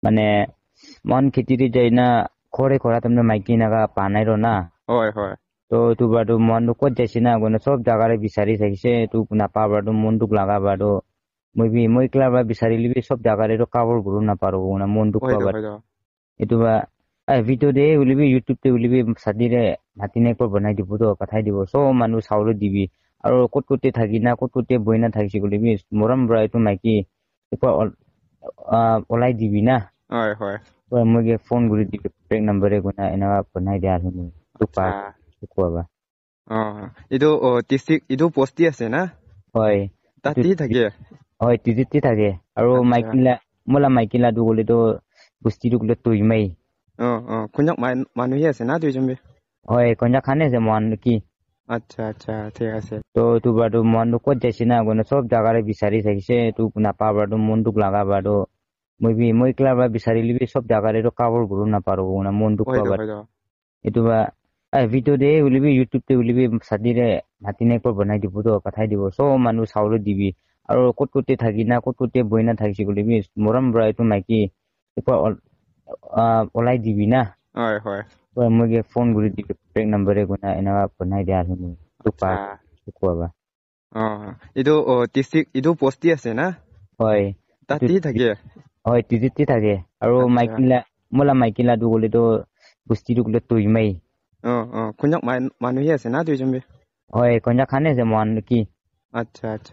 মানে মন খেতিতে যাই না খৰে খৰা তাৰমানে মাইকী নাগা পা নাই ৰ না হয় হয় তো এইটো বাৰু মনটো ক'ত যাইছে না গনে চব জাগাৰে বিচাৰি থাকিছে তোক নাপা বাৰু মনটোক লাগা বাৰু মই ক্লা বা বিচাৰিলি চব জাগাৰে কাবৰ গুৰু নাপাৰো না মনটোক হয় পাবা হয় এইটো বা ভিডিঅ' দে উলিবি ইউটিউবতে উলিবি চাদিৰে ভাতিনে একবাৰ বনাই দিব তো পঠাই দিব চব মানুহ চাউলত দিবি আৰু ক'ত ক'তে থাকি না ক'ত ক'তে বহি না থাকিছে বুলিবি মৰম বৰা এইটো মাইকী একবাৰ ওলাই দিবি না হয় হয় মই ফোন কৰি দিবি ব্ৰেক নাম্বাৰে গুনা এনেকুৱা বনাই দিয়া আৰু তোক পা আচ্ছা কোৱাবা এইটো ডিষ্ট্ৰিক্ট এইটো পষ্টি আছে না হয় এইটো তাতেই থাকে হয় টিজিতে থাকে আৰু আচ্ছা মাইকিলা মোলা মাইকিলাটো গ'লেতো বস্তিটো গ'লে তৈ মাই কোনক মানুহে আছে না দুইজন বে হয় কন্যা খানে আছে মন কি আচ্ছা আচ্ছা ঠিক আছে তো এইটো বাৰু মনটো ক'ত যাইছে না গনে চব জাগাৰে বিচাৰি থাকিছে তোক নাপা বাৰু মনটোক লাগা বাৰু মই ক্লা বা বিচাৰিলি চব জাগাৰে কাবৰ গুৰু নাপাৰো না মনটোক হয় পাবা হয় এইটো বা ভিডিঅ' দে উলিবি ইউটিউবতে উলিবি চাদিৰে ভাতিনে একবাৰ বনাই দিব তো পঠাই দিব চব মানুহ চাউলত দিবি আৰু ক'ত ক'তে থাকি না ক'ত ক'তে বহি না থাকিছে বুলিবি মৰম বৰা এইটো মাইকী একবাৰ ওলাই দিবি না হয় হয় মই ফোন কৰি দিবি ব্ৰেক নাম্বাৰে গুনা এনেকুৱা বনাই দিয়া আৰু তোক পা আচ্ছা কোৱাবা এইটো ডিষ্ট্ৰিক্ট এইটো পষ্টি আছে না হয় এইটো তাতেই থাকে হয় টিজিতে থাকে আৰু আচ্ছা মাইকিলা মোলা মাইকিলাটো গ'লেতো বস্তিটো গ'লে তৈ মাই কোনক মানুহে আছে না দুইজন বে হয় কন্যা খানে আছে মন কি আচ্ছা আচ্ছা